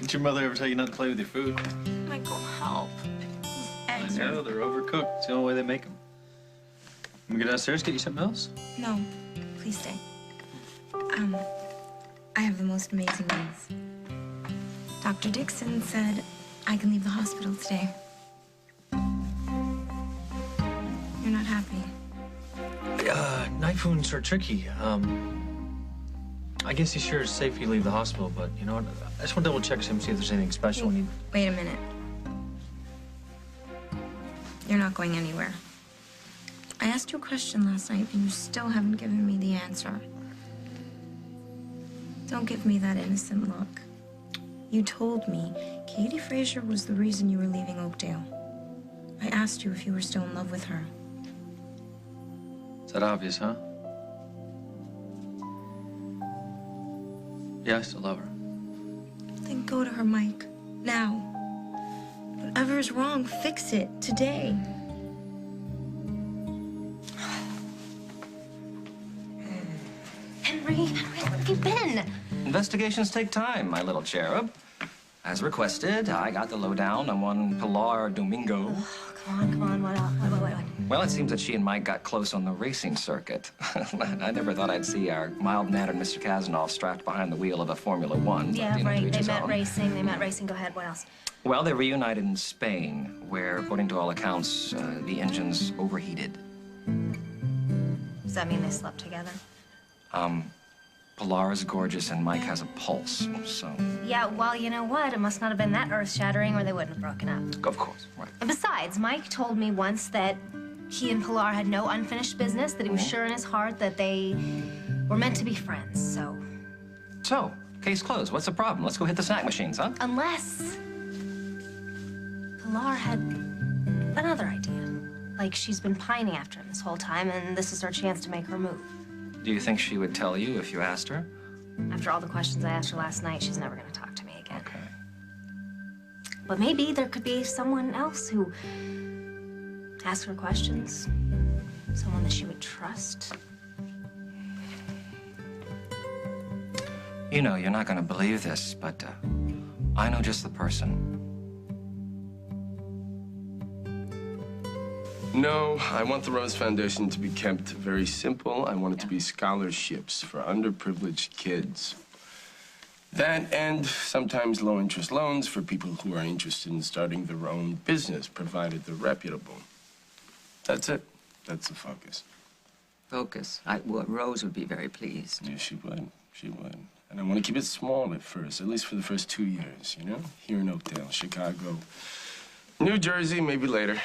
Didn't your mother ever tell you not to play with your food? Michael, help. I know, they're overcooked. It's the only way they make them. Let me go downstairs, get you something else? No, please stay. I have the most amazing news. Dr. Dixon said I can leave the hospital today. You're not happy. Knife wounds are tricky. I guess he's sure it's safe you leave the hospital, but you know what? I just want to double check him, see if there's anything special. Wait a minute. You're not going anywhere. I asked you a question last night, and you still haven't given me the answer. Don't give me that innocent look. You told me Katie Frazier was the reason you were leaving Oakdale. I asked you if you were still in love with her. Is that obvious, huh? Yeah, I still love her. Then go to her, Mike. Now. Whatever is wrong, fix it today. Henry, where have you been? Investigations take time, my little cherub. As requested, I got the lowdown on one Pilar Domingo. Oh, come on, what else? What? Well, it seems that she and Mike got close on the racing circuit. I never thought I'd see our mild-mannered Mr. Kazanoff strapped behind the wheel of a Formula One. Yeah, but, right, to each they his met own. racing. Go ahead, what else? Well, they reunited in Spain, where, according to all accounts, the engines overheated. Does that mean they slept together? Pilar is gorgeous and Mike has a pulse, so... Yeah, well, you know what? It must not have been that earth-shattering or they wouldn't have broken up. Of course, right. And besides, Mike told me once that he and Pilar had no unfinished business, that he was sure in his heart that they were meant to be friends, so... So, case closed. What's the problem? Let's go hit the snack machines, huh? Unless... Pilar had another idea. Like she's been pining after him this whole time, and this is her chance to make her move. Do you think she would tell you if you asked her? After all the questions I asked her last night, she's never gonna talk to me again. Okay. But maybe there could be someone else who asks her questions. Someone that she would trust. You know, you're not gonna believe this, but I know just the person. No, I want the Rose Foundation to be kept very simple. I want it to be scholarships for underprivileged kids. That and sometimes low-interest loans for people who are interested in starting their own business, provided they're reputable. That's it. That's the focus. Focus. Well, Rose would be very pleased. Yeah, she would. She would. And I want to keep it small at first, at least for the first 2 years, you know? Here in Oakdale, Chicago, New Jersey, maybe later.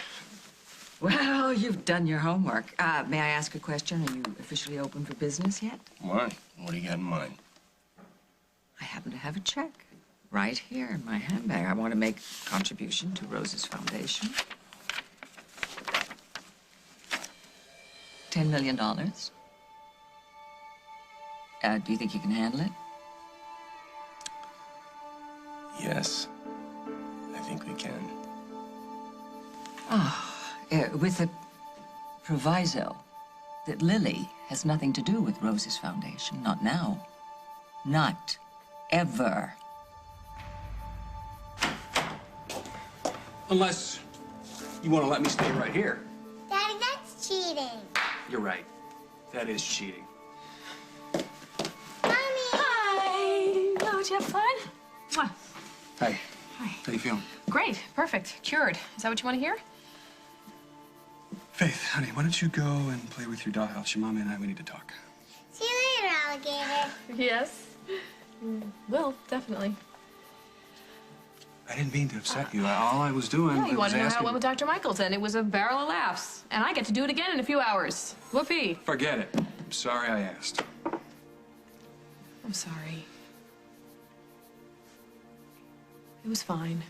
Well, you've done your homework. May I ask a question? Are you officially open for business yet? Why? What do you got in mind? I happen to have a check right here in my handbag. I want to make a contribution to Rose's foundation. $10 million. Do you think you can handle it? Yes, I think we can. With a proviso that Lily has nothing to do with Rose's foundation. Not now. Not ever. Unless you want to let me stay right here. Daddy, that's cheating. You're right. That is cheating. Mommy! Hi! Oh, did you have fun? Mwah. Hey. Hi. How you feeling? Great. Perfect. Cured. Is that what you want to hear? Faith, honey, why don't you go and play with your dollhouse? Your mommy and I, we need to talk. See you later, alligator. Yes. Will, definitely. I didn't mean to upset you. All I was doing No, you was wanted to know how it asking... went with Dr. Michaels, and it was a barrel of laughs. And I get to do it again in a few hours. Whoopee. Forget it. I'm sorry I asked. I'm sorry. It was fine.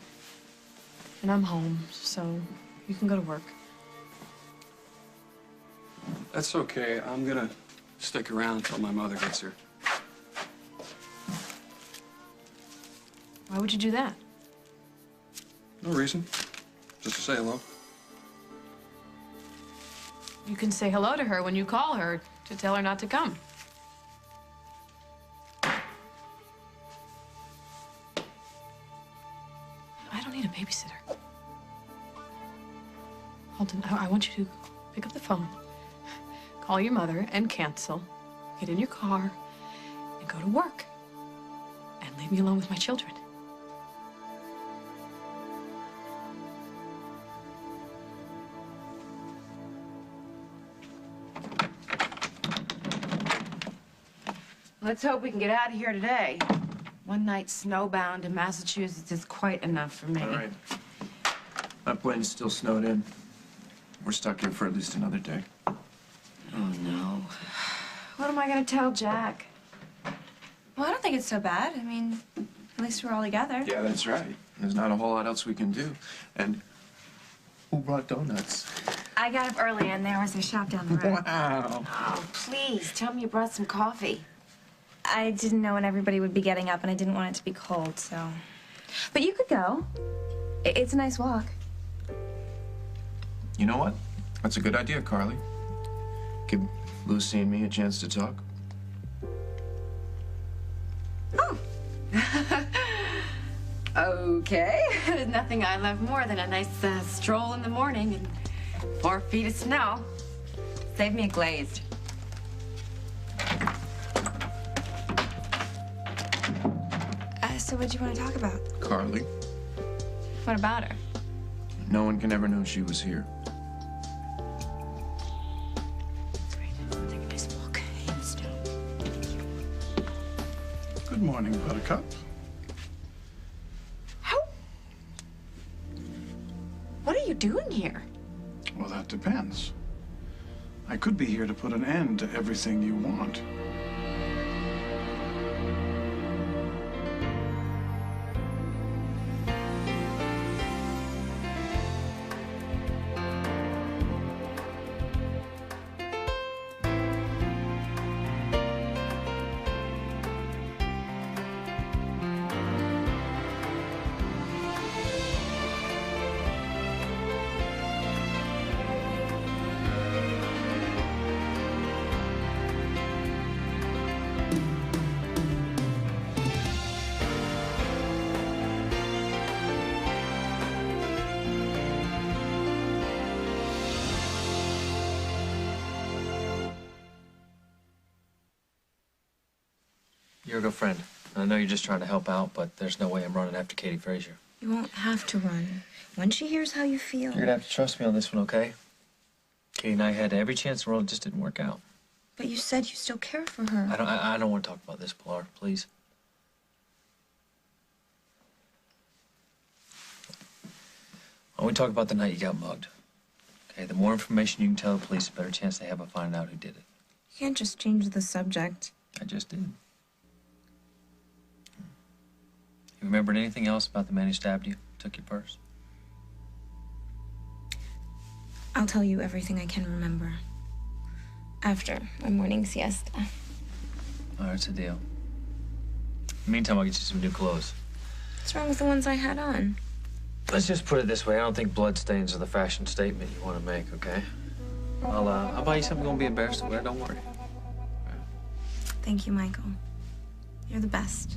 And I'm home, so you can go to work. That's okay. I'm gonna stick around until my mother gets here. Why would you do that? No reason. Just to say hello. You can say hello to her when you call her to tell her not to come. I don't need a babysitter. Alden, I want you to pick up the phone, call your mother and cancel, get in your car, and go to work. And leave me alone with my children. Let's hope we can get out of here today. One night snowbound in Massachusetts is quite enough for me. All right. My plane's still snowed in. We're stuck here for at least another day. Oh, no. What am I gonna tell Jack? Well, I don't think it's so bad. I mean, at least we're all together. Yeah, that's right. There's not a whole lot else we can do. And who brought donuts? I got up early and there was a shop down the road. Wow. Oh, please, tell me you brought some coffee. I didn't know when everybody would be getting up and I didn't want it to be cold, so. But you could go. It's a nice walk. You know what? That's a good idea, Carly. Give Lucy and me a chance to talk. Oh. Okay. There's nothing I love more than a nice stroll in the morning and 4 feet of snow. Save me a glazed. So what'd you want to talk about? Carly, What about her? no one can ever know she was here. That's great. Take a nice walk in the snow. Good morning, Buttercup. What are you doing here? Well, that depends. I could be here to put an end to everything you want. You're a good friend. I know you're just trying to help out, but there's no way I'm running after Katie Frazier. You won't have to run. When she hears how you feel. You're gonna have to trust me on this one, okay? Katie and I had every chance in the world, it just didn't work out. But you said you still care for her. I don't want to talk about this, Pilar, please. Why don't we talk about the night you got mugged? Okay, the more information you can tell the police, the better chance they have of finding out who did it. You can't just change the subject. I just did. You remembered anything else about the man who stabbed you, took your purse? I'll tell you everything I can remember. After my morning siesta. All right, it's a deal. In the meantime, I'll get you some new clothes. What's wrong with the ones I had on? Let's just put it this way. I don't think bloodstains are the fashion statement you want to make, okay? I'll buy you something you won't be embarrassed to wear. Don't worry. Thank you, Michael. You're the best.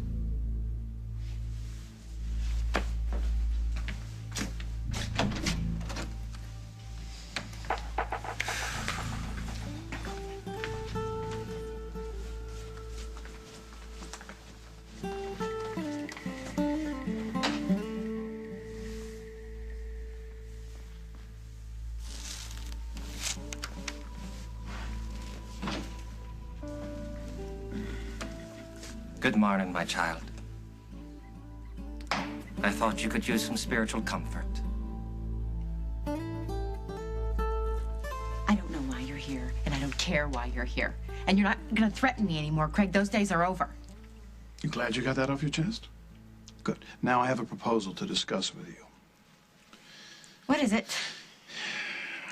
Good morning, my child. I thought you could use some spiritual comfort. I don't know why you're here, and I don't care why you're here. And you're not gonna threaten me anymore, Craig. Those days are over. You glad you got that off your chest? Good. Now I have a proposal to discuss with you. What is it?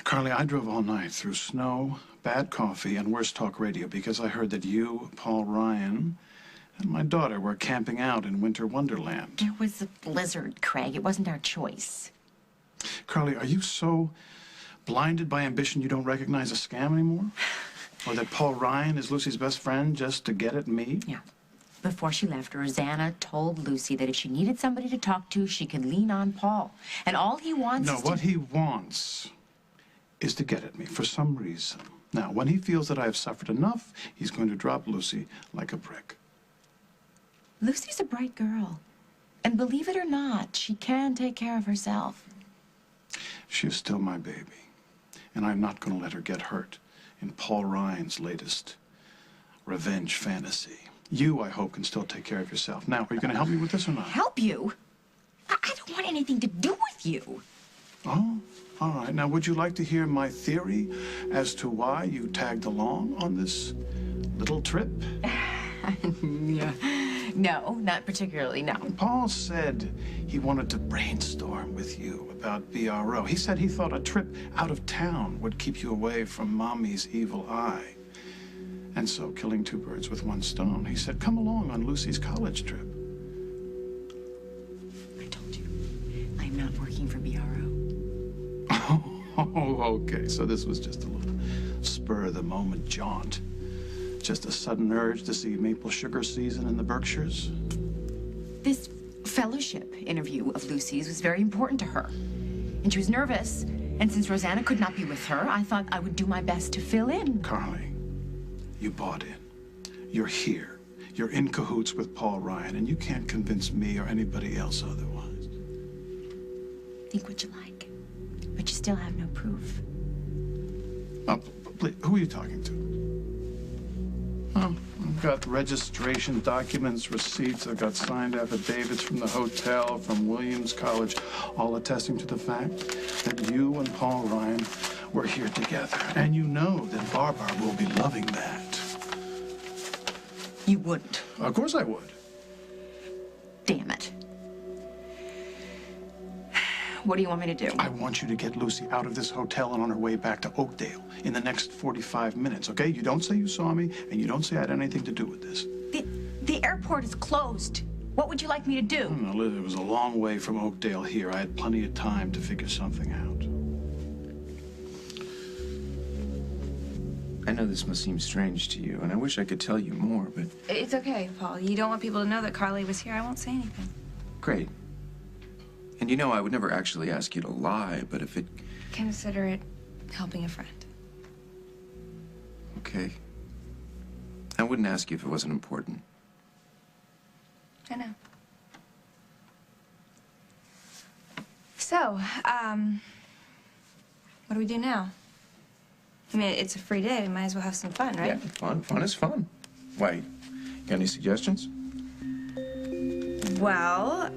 Carly, I drove all night through snow, bad coffee, and worse talk radio because I heard that you, Paul Ryan, and my daughter were camping out in Winter Wonderland. There was a blizzard, Craig. It wasn't our choice. Carly, are you so blinded by ambition you don't recognize a scam anymore? Or that Paul Ryan is Lucy's best friend just to get at me? Yeah. Before she left, Rosanna told Lucy that if she needed somebody to talk to, she could lean on Paul. And all he wants No, is what he wants is to get at me for some reason. Now, when he feels that I have suffered enough, he's going to drop Lucy like a brick. Lucy's a bright girl. And believe it or not, she can take care of herself. She is still my baby, and I'm not going to let her get hurt in Paul Ryan's latest revenge fantasy. You, I hope, can still take care of yourself. Now, are you going to help me with this or not? Help you? I don't want anything to do with you. Oh, all right. Now, would you like to hear my theory as to why you tagged along on this little trip? Yeah. No, not particularly, no. Paul said he wanted to brainstorm with you about BRO. He said he thought a trip out of town would keep you away from Mommy's evil eye. And so, killing two birds with one stone, he said, come along on Lucy's college trip. I told you, I'm not working for BRO. Oh, okay. So this was just a little spur-of-the-moment jaunt. Just a sudden urge to see maple sugar season in the Berkshires? This fellowship interview of Lucy's was very important to her. And she was nervous. And since Rosanna could not be with her, I thought I would do my best to fill in. Carly, you bought in. You're here. You're in cahoots with Paul Ryan, and you can't convince me or anybody else otherwise. Think what you like. But you still have no proof. Please, who are you talking to? Oh, I've got registration documents, receipts. I've got signed affidavits from the hotel, from Williams College, all attesting to the fact that you and Paul Ryan were here together. And you know that Barbara will be loving that. You wouldn't. Of course I would. Damn it. What do you want me to do? I want you to get Lucy out of this hotel and on her way back to Oakdale in the next 45 minutes, okay? You don't say you saw me, and you don't say I had anything to do with this. The airport is closed. What would you like me to do? No, Liz, it was a long way from Oakdale here. I had plenty of time to figure something out. I know this must seem strange to you, and I wish I could tell you more, but... It's okay, Paul. You don't want people to know that Carly was here. I won't say anything. Great. And you know, I would never actually ask you to lie, but if it... Consider it helping a friend. Okay. I wouldn't ask you if it wasn't important. I know. So, what do we do now? I mean, it's a free day. We might as well have some fun, right? Yeah, fun. Fun is fun. Why? You got any suggestions? Well,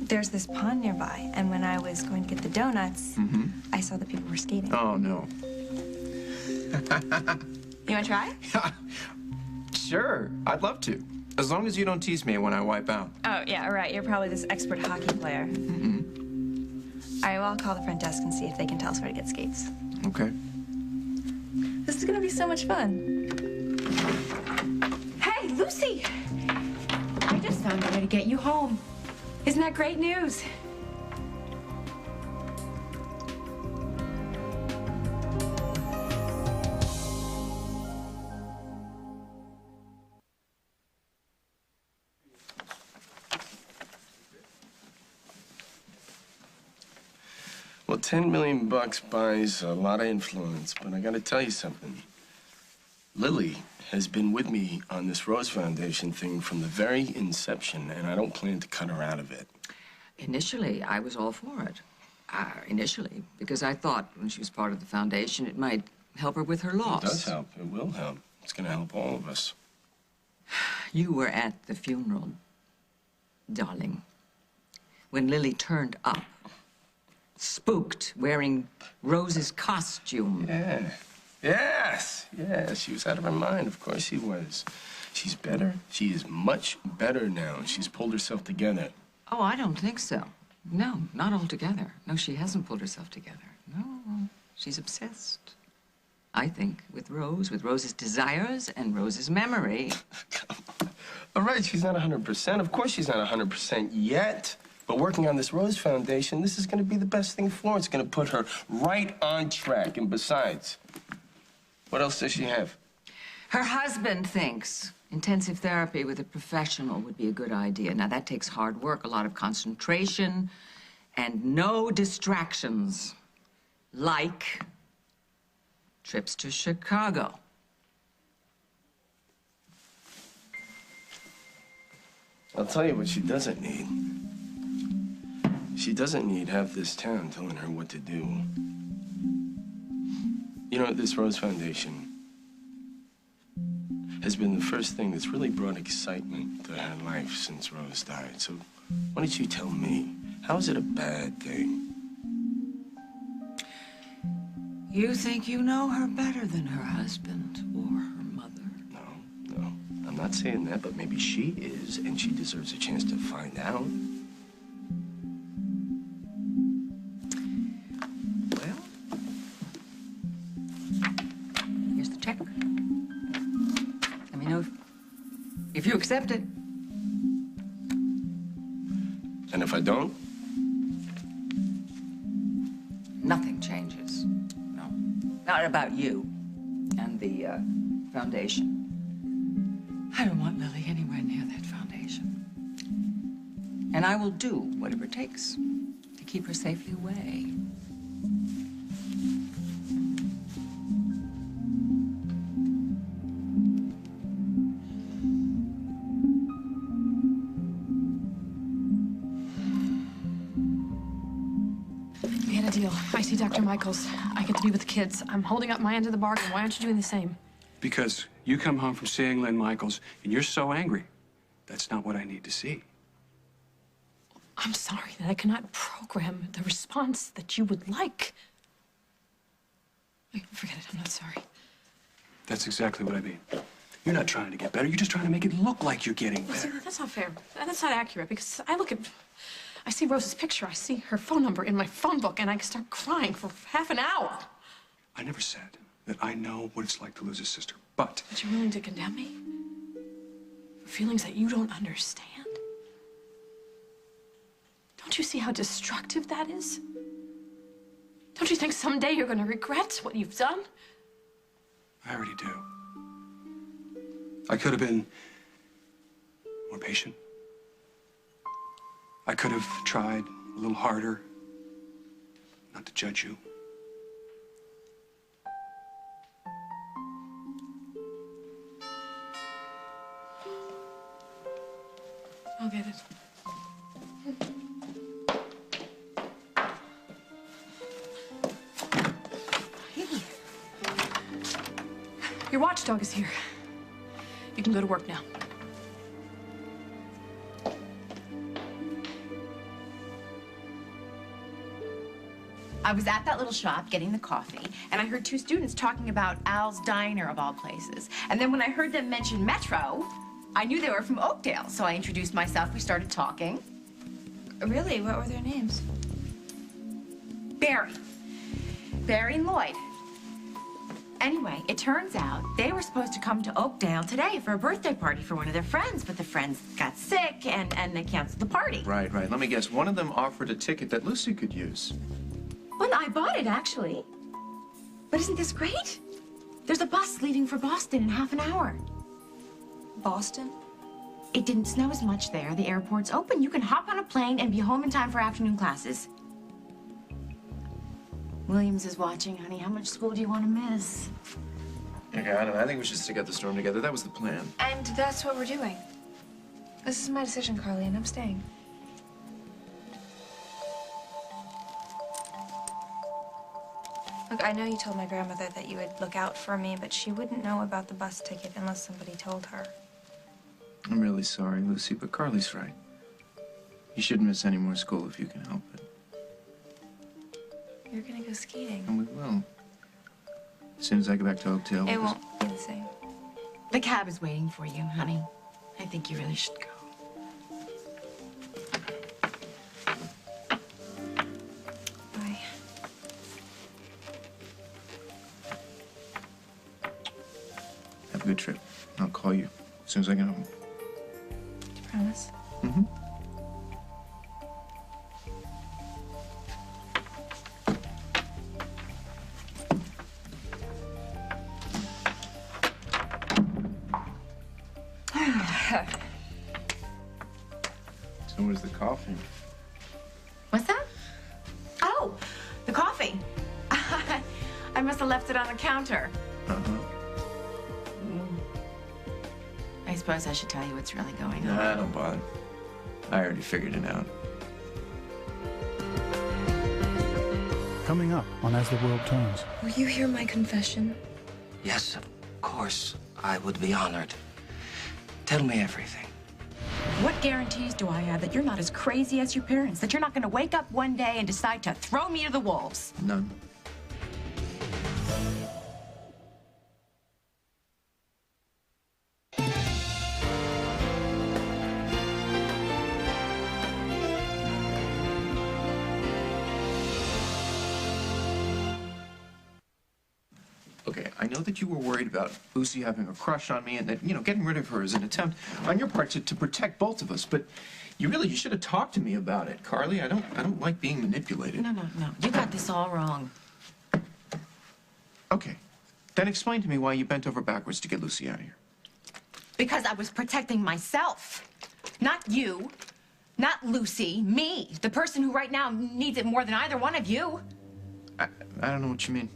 there's this pond nearby, and when I was going to get the donuts, I saw that people were skating. Oh, no. You want to try? Sure, I'd love to. As long as you don't tease me when I wipe out. Oh, yeah, right. You're probably this expert hockey player. All right, well, I'll call the front desk and see if they can tell us where to get skates. Okay. This is gonna be so much fun. Hey, Lucy! I just found a way to get you home. Isn't that great news? Well, 10 million bucks buys a lot of influence, but I gotta tell you something. Lily has been with me on this Rose Foundation thing from the very inception, and I don't plan to cut her out of it. Initially, I was all for it. Initially, because I thought when she was part of the foundation, it might help her with her loss. It does help. It will help. It's gonna help all of us. You were at the funeral, darling, when Lily turned up, spooked, wearing Rose's costume. Yeah. Yes. Yes. She was out of her mind. Of course she was. She's better. She is much better now. She's pulled herself together. Oh, I don't think so. No, not altogether. No, she hasn't pulled herself together. No, she's obsessed. I think with Rose's desires and Rose's memory. Come on. All right, she's not 100%. Of course she's not 100% yet. But working on this Rose Foundation, this is going to be the best thing for her. It's going to put her right on track. And besides, what else does she have? Her husband thinks, Intensive therapy with a professional would be a good idea. Now, that takes hard work, a lot of concentration, and no distractions, like trips to Chicago. I'll tell you what she doesn't need. She doesn't need half this town telling her what to do. You know, this Rose Foundation has been the first thing that's really brought excitement to her life since Rose died. So why don't you tell me, how is it a bad thing? You think you know her better than her husband or her mother? No, I'm not saying that, but maybe she is, and she deserves a chance to find out. Well, here's the check. Let me know if you accept it. And if I don't? Nothing changes. No. Not about you and the foundation. I don't want Lily anywhere near that foundation. And I will do whatever it takes to keep her safely away. We had a deal. I see Dr. Michaels. I get to be with the kids. I'm holding up my end of the bargain. Why aren't you doing the same? Because you come home from seeing Lynn Michaels and you're so angry. That's not what I need to see. I'm sorry that I cannot program the response that you would like. Forget it. I'm not sorry. That's exactly what I mean. You're not trying to get better. You're just trying to make it look like you're getting Well, see, better. that's not fair. That's not accurate because I see Rose's picture. I see her phone number in my phone book, and I start crying for half an hour. I never said that I know what it's like to lose a sister, but you're willing to condemn me for feelings that you don't understand? Don't you see how destructive that is? Don't you think someday you're going to regret what you've done? I already do. I could have been more patient. I could have tried a little harder not to judge you. I'll get it. Your watchdog is here. You can go to work now. I was at that little shop getting the coffee, and I heard two students talking about Al's Diner, of all places. And then when I heard them mention Metro, I knew they were from Oakdale, so I introduced myself. We started talking. Really? What were their names? Barry and Lloyd. Anyway, it turns out they were supposed to come to Oakdale today for a birthday party for one of their friends, but the friends got sick and they canceled the party. Right. Let me guess. One of them offered a ticket that Lucy could use. Well, I bought it, actually. But isn't this great? There's a bus leaving for Boston in half an hour. Boston? It didn't snow as much there. The airport's open. You can hop on a plane and be home in time for afternoon classes. Williams is watching, honey. How much school do you want to miss? Okay, I don't know. I think we should stick out the storm together. That was the plan. And that's what we're doing. This is my decision, Carly, and I'm staying. Look, I know you told my grandmother that you would look out for me, but she wouldn't know about the bus ticket unless somebody told her. I'm really sorry, Lucy, but Carly's right. You shouldn't miss any more school if you can help it. You're gonna go skating. And we will. As soon as I get back to Oakdale. It won't be the same. The cab is waiting for you, honey. I think you really should go. Bye. Have a good trip. I'll call you as soon as I get home. Do you promise? Mm-hmm. So was the coffee. What's that? Oh, the coffee. I must have left it on the counter. I suppose I should tell you what's really going on. Nah, don't bother. I already figured it out. Coming up on As the World Turns. Will you hear my confession? Yes, of course. I would be honored. Tell me everything. What guarantees do I have that you're not as crazy as your parents? That you're not going to wake up one day and decide to throw me to the wolves? None. Okay, I know that you were worried about Lucy having a crush on me and that, getting rid of her is an attempt on your part to protect both of us, but you should have talked to me about it, Carly. I don't like being manipulated. No. You got this all wrong. Okay, then explain to me why you bent over backwards to get Lucy out of here. Because I was protecting myself. Not you. Not Lucy. Me. The person who right now needs it more than either one of you. I don't know what you mean.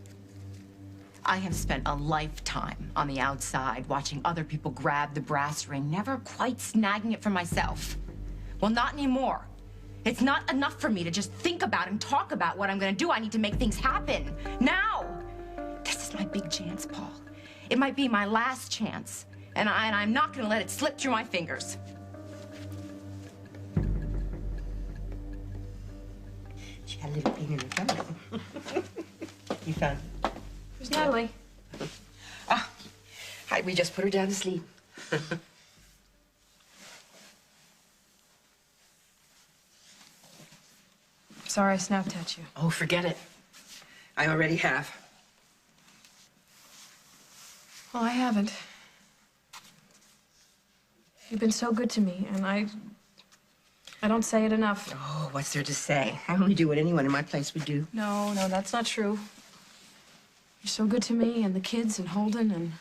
I have spent a lifetime on the outside watching other people grab the brass ring, never quite snagging it for myself. Well, not anymore. It's not enough for me to just think about and talk about what I'm gonna do. I need to make things happen. Now! This is my big chance, Paul. It might be my last chance, and I'm not gonna let it slip through my fingers. She had a little pain in her tummy. You found it? Where's Natalie? Hi, we just put her down to sleep. Sorry I snapped at you. Oh, forget it. I already have. Well, I haven't. You've been so good to me, and I don't say it enough. Oh, what's there to say? I only do what anyone in my place would do. No, that's not true. You're so good to me and the kids and Holden, and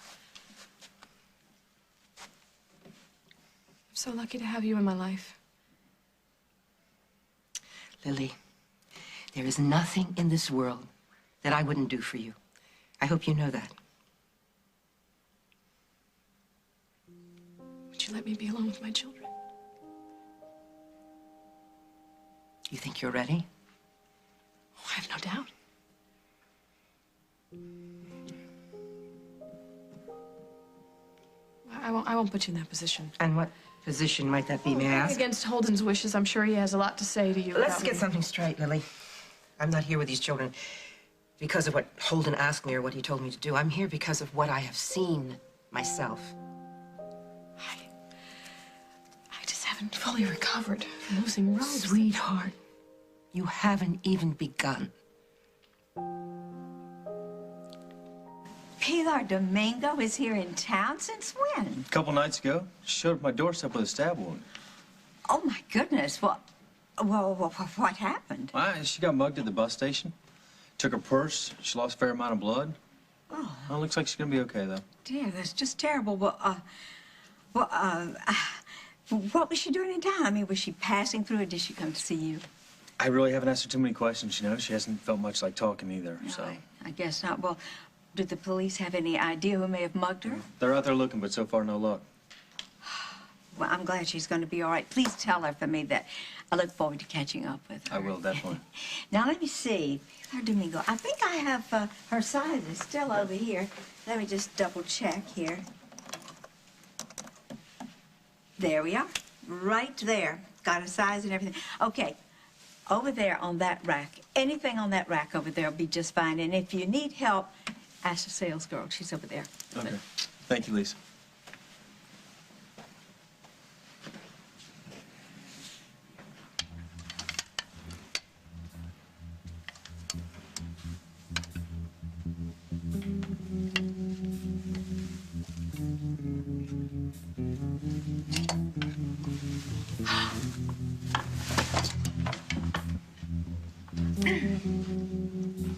I'm so lucky to have you in my life. Lily, there is nothing in this world that I wouldn't do for you. I hope you know that. Would you let me be alone with my children? You think you're ready? Oh, I have no doubt. I won't put you in that position. And what position might that be, may I ask? Against Holden's wishes, I'm sure he has a lot to say to you. Let's get something straight, Lily. I'm not here with these children because of what Holden asked me or what he told me to do. I'm here because of what I have seen myself. I just haven't fully recovered from losing Rose. Sweetheart, you haven't even begun. Pilar Domingo is here in town since when? A couple nights ago, she showed up at my doorstep with a stab wound. Oh, my goodness. What happened? She got mugged at the bus station. Took her purse. She lost a fair amount of blood. Oh. Well, looks like she's gonna be okay, though. Dear, that's just terrible. What was she doing in town? I mean, was she passing through or did she come to see you? I really haven't asked her too many questions, you know. She hasn't felt much like talking either, No, so. I guess not. Well, did the police have any idea who may have mugged her? They're out there looking, but so far, no luck. Well, I'm glad she's going to be all right. Please tell her for me that I look forward to catching up with her. I will, definitely. Now, let me see. Pilar Domingo. I think I have her size is still over here. Let me just double check here. There we are. Right there. Got a size and everything. Okay. Over there on that rack. Anything on that rack over there will be just fine. And if you need help, ask the sales girl. She's over there. Okay. Thank you, Lisa.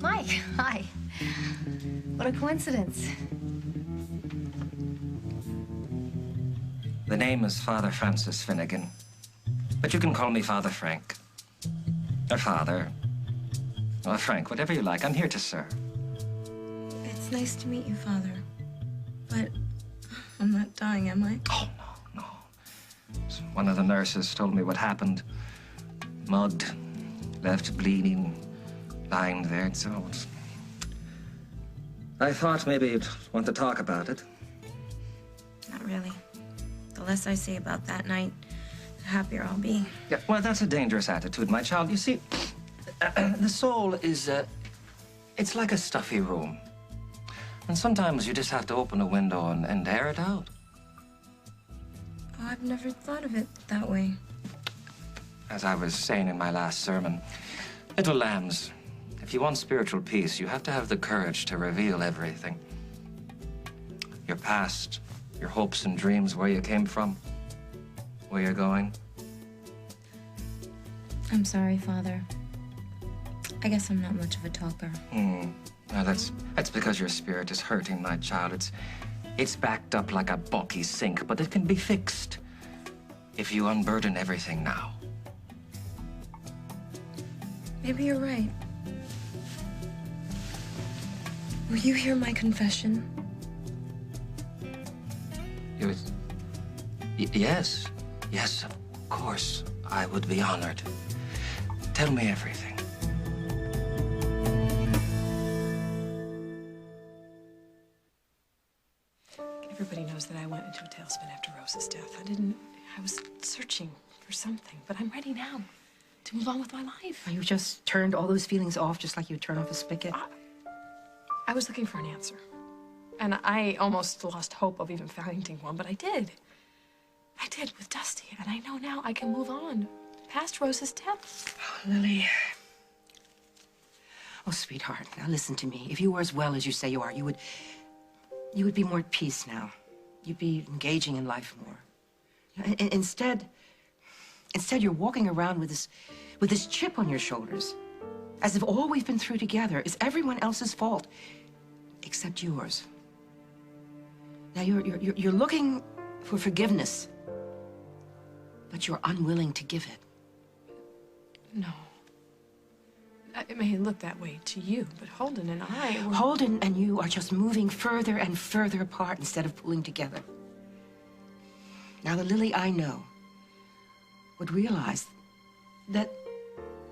Mike, hi. What a coincidence. The name is Father Francis Finnegan, but you can call me Father Frank. Or Father. Or Frank, whatever you like. I'm here to serve. It's nice to meet you, Father. But I'm not dying, am I? Oh, no, no. One of the nurses told me what happened. Mugged, left bleeding, lying there. So I thought maybe you'd want to talk about it. Not really. The less I say about that night, the happier I'll be. Yeah, well, that's a dangerous attitude, my child. You see, the soul is, it's like a stuffy room. And sometimes you just have to open a window and air it out. Oh, I've never thought of it that way. As I was saying in my last sermon, little lambs, if you want spiritual peace, you have to have the courage to reveal everything. Your past, your hopes and dreams, where you came from, where you're going. I'm sorry, Father. I guess I'm not much of a talker. Now, that's because your spirit is hurting, my child. It's backed up like a bulky sink, but it can be fixed if you unburden everything now. Maybe you're right. Will you hear my confession? Yes. Yes, of course. I would be honored. Tell me everything. Everybody knows that I went into a tailspin after Rose's death. I was searching for something, but I'm ready now to move on with my life. You just turned all those feelings off just like you would turn off a spigot? I was looking for an answer. And I almost lost hope of even finding one, but I did. I did with Dusty, and I know now I can move on past Rose's death. Oh, Lily. Oh, sweetheart, now listen to me. If you were as well as you say you are, you would be more at peace now. You'd be engaging in life more. Instead, you're walking around with this chip on your shoulders, as if all we've been through together is everyone else's fault, except yours. Now you're looking for forgiveness, but you're unwilling to give it. No. It may look that way to you, but Holden and I were... Holden and you are just moving further and further apart instead of pulling together. Now, the Lily I know would realize that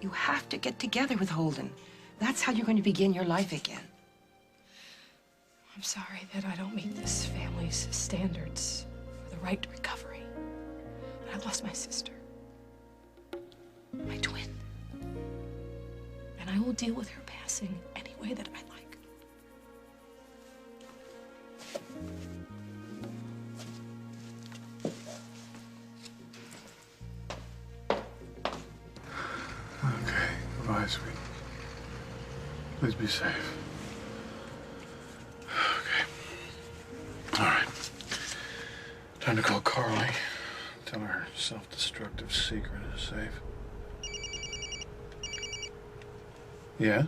you have to get together with Holden. That's how you're going to begin your life again. I'm sorry that I don't meet this family's standards for the right recovery. But I lost my sister, my twin. And I will deal with her passing any way that I like. Okay, goodbye, sweet. Please be safe. Okay. All right. Time to call Carly. Tell her her self-destructive secret is safe. Yeah?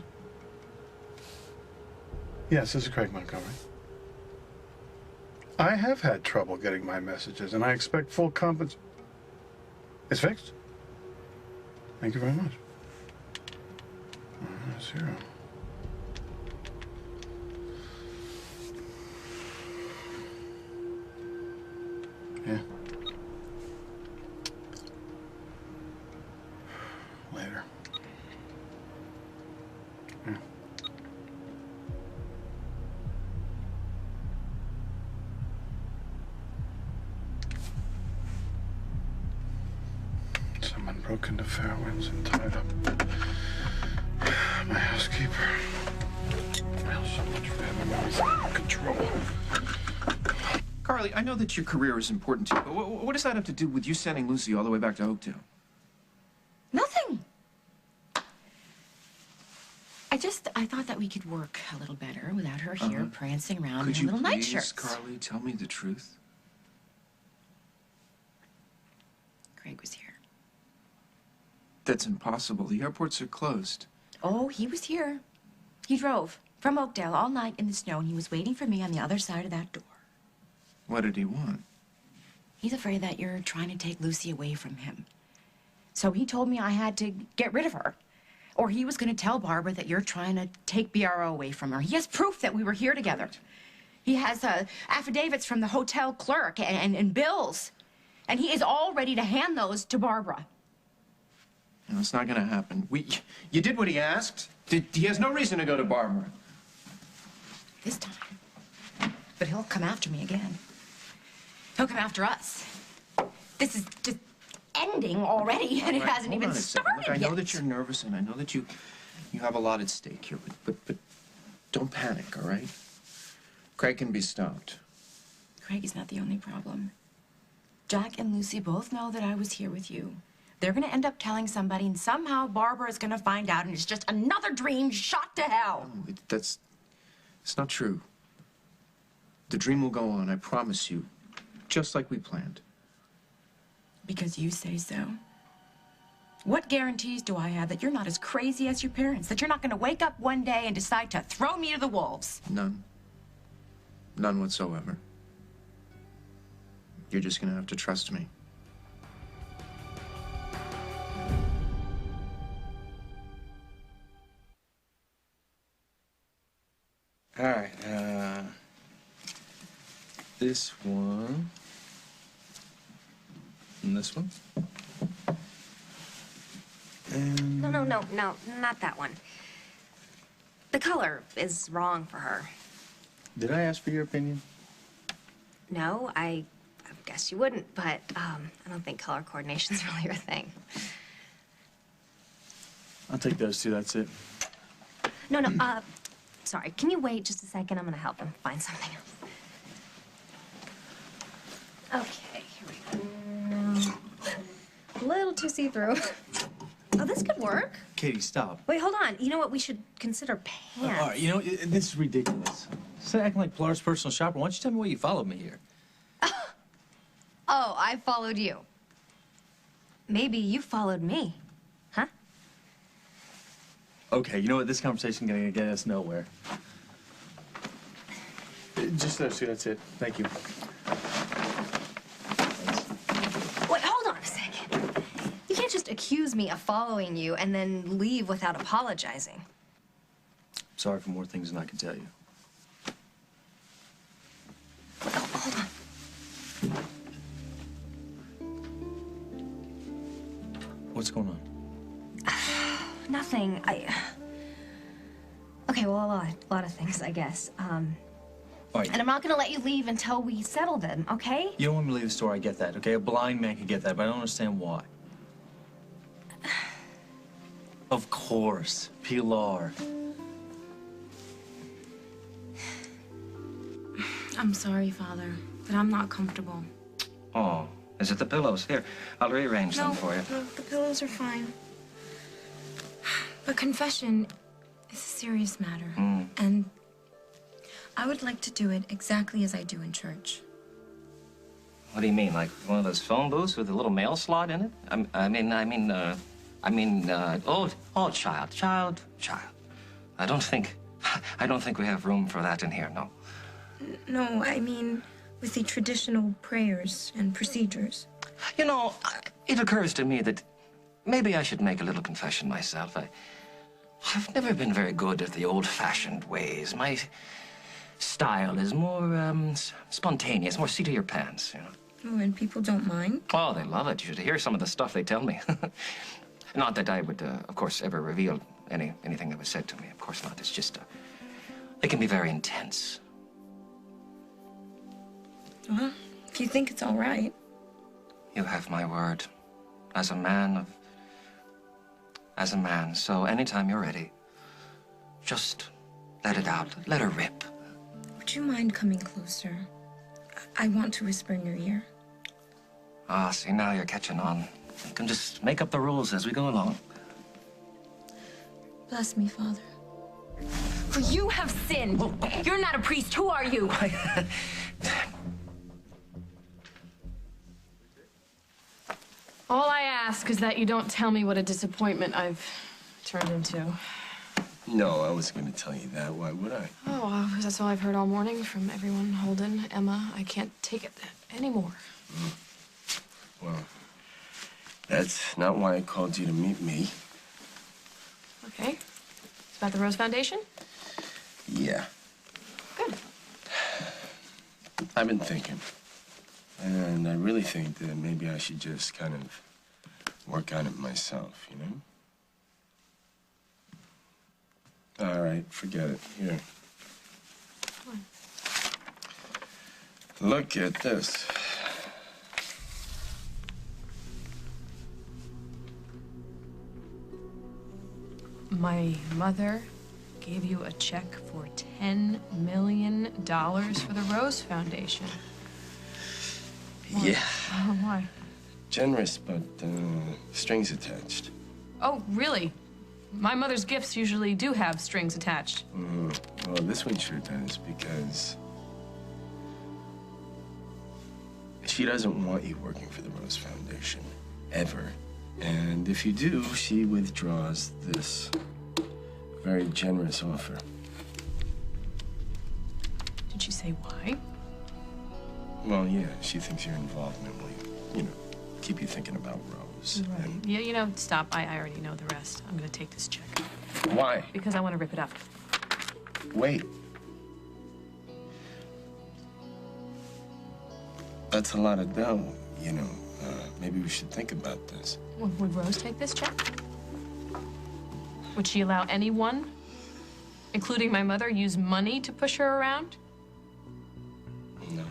Yes, this is Craig Montgomery. I have had trouble getting my messages, and I expect full compensation. It's fixed? Thank you very much. 0. Yeah. Later. Yeah. Someone broke into Fairwinds and tied up my housekeeper. Well, so much for having everything under control. Carly, I know that your career is important to you, but what does that have to do with you sending Lucy all the way back to Oakdale? Nothing. I thought that we could work a little better without her here prancing around in her little nightshirts. Carly, tell me the truth? Craig was here. That's impossible. The airports are closed. Oh, he was here. He drove from Oakdale all night in the snow, and he was waiting for me on the other side of that door. What did he want? He's afraid that you're trying to take Lucy away from him. So he told me I had to get rid of her. Or he was going to tell Barbara that you're trying to take BRO away from her. He has proof that we were here together. He has affidavits from the hotel clerk and bills. And he is all ready to hand those to Barbara. No, it's not gonna happen. You did what he asked. He has no reason to go to Barbara. This time. But he'll come after me again. He'll come after us. This is just ending already, and it hasn't even started Look, I yet. know that you're nervous, and I know that you have a lot at stake here, but don't panic, all right? Craig can be stopped. Craig is not the only problem. Jack and Lucy both know that I was here with you. They're going to end up telling somebody, and somehow Barbara is going to find out, and it's just another dream shot to hell. No, it's not true. The dream will go on, I promise you, just like we planned. Because you say so. What guarantees do I have that you're not as crazy as your parents? That you're not going to wake up one day and decide to throw me to the wolves? None. None whatsoever. You're just gonna have to trust me. All right, this one, and this one. And... No, not that one. The color is wrong for her. Did I ask for your opinion? No, I guess you wouldn't, but I don't think color coordination's really your thing. I'll take those two, that's it. No, sorry, can you wait just a second? I'm gonna help him find something else. Okay, here we go. No. A little too see-through. Oh, this could work. Katie, stop. Wait, hold on. You know what? We should consider pants. All right, you know, this is ridiculous. Instead of acting like Pilar's personal shopper, why don't you tell me why you followed me here? Oh, I followed you. Maybe you followed me, huh? Okay, you know what? This conversation's gonna get us nowhere. Just those two, that's it. Thank you. Wait, hold on a second. You can't just accuse me of following you and then leave without apologizing. Sorry for more things than I can tell you. Hold on. What's going on? Nothing. Okay, well, a lot of things, I guess. All right. And I'm not gonna let you leave until we settle them, okay? You don't want me to leave the store, I get that, okay? A blind man can get that, but I don't understand why. Of course, Pilar. I'm sorry, Father, but I'm not comfortable. Oh, is it the pillows? Here, I'll rearrange them for you. No, the pillows are fine. But confession is a serious matter. And I would like to do it exactly as I do in church. What do you mean, like one of those phone booths with a little mail slot in it? I mean, child. I don't think we have room for that in here, no. No, I mean with the traditional prayers and procedures. You know, it occurs to me that maybe I should make a little confession myself. I've never been very good at the old-fashioned ways. My style is more spontaneous, more seat of your pants, you know. Oh, and people don't mind? Oh, they love it. You should hear some of the stuff they tell me. Not that I would, of course, ever reveal anything that was said to me. Of course not. It's just, they can be very intense. Well, if you think it's all right. You have my word. As a man, so anytime you're ready, just let it out. Let her rip. Would you mind coming closer? I want to whisper in your ear. Ah, see, now you're catching on. You can just make up the rules as we go along. Bless me, Father. For you have sinned. You're not a priest. Who are you? All I ask is that you don't tell me what a disappointment I've turned into. No, I wasn't going to tell you that. Why would I? Oh, well, that's all I've heard all morning from everyone. Holden, Emma. I can't take it anymore. That's not why I called you to meet me. Okay. It's about the Rose Foundation? Yeah. Good. I've been thinking. And I really think that maybe I should just kind of work on it myself, you know? All right, forget it. Here. Look at this. My mother gave you a check for $10 million for the Rose Foundation. Why? Yeah. Oh, why? Generous, but strings attached. Oh, really? My mother's gifts usually do have strings attached. Well, this one sure does, because she doesn't want you working for the Rose Foundation, ever. And if you do, she withdraws this very generous offer. Did she say why? Well, yeah, she thinks your involvement will, you know, keep you thinking about Rose. Right. And Yeah, you know, stop. I already know the rest. I'm gonna take this check. why? Because I want to rip it up. Wait. That's a lot of dough, you know. Maybe we should think about this. Would Rose take this check? Would she allow anyone, including my mother, use money to push her around? No.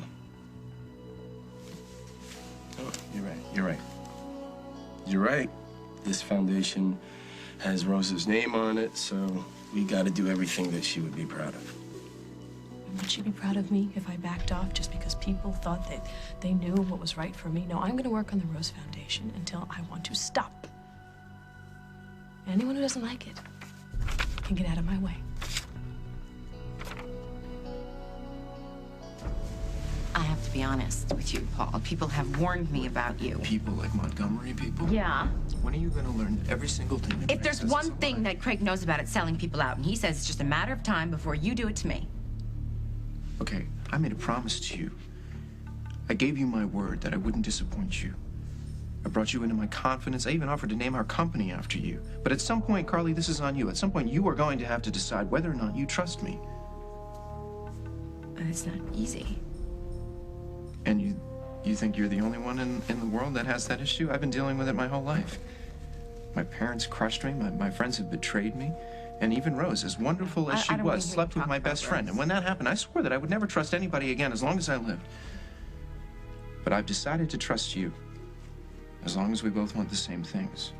Oh, you're right. You're right. You're right. This foundation has Rose's name on it, so we got to do everything that she would be proud of. Would she be proud of me if I backed off just because people thought that they knew what was right for me? No, I'm going to work on the Rose Foundation until I want to stop. Anyone who doesn't like it can get out of my way. I have to be honest with you, Paul. People have warned me about you. People like Montgomery people? Yeah. When are you going to learn every single thing that If there's Craig says one is a thing lie? that Craig knows about it, selling people out, and he says it's just a matter of time before you do it to me. Okay, I made a promise to you. I gave you my word that I wouldn't disappoint you. I brought you into my confidence. I even offered to name our company after you. But at some point, Carly, this is on you. At some point, you are going to have to decide whether or not you trust me. It's not easy. And you think you're the only one in the world that has that issue? I've been dealing with it my whole life. My parents crushed me. My friends have betrayed me. And even Rose, as wonderful as she was, slept with my best friend. And when that happened, I swore that I would never trust anybody again as long as I lived. But I've decided to trust you, as long as we both want the same things.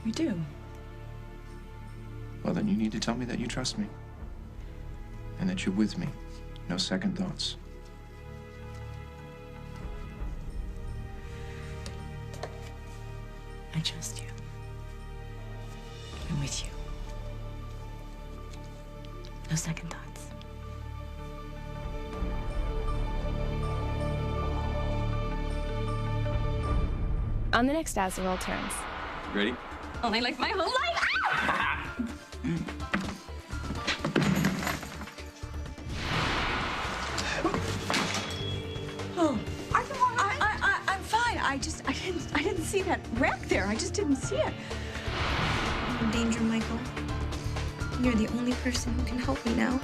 We do. Well, then you need to tell me that you trust me. And that you're with me. No second thoughts. I trust you. I'm with you. No second thoughts. On the next As the World Turns. Ready? Only like my whole life. Oh, I'm fine. I didn't see that wreck there. I just didn't see it. You're in danger, Michael. You're the only person who can help me now.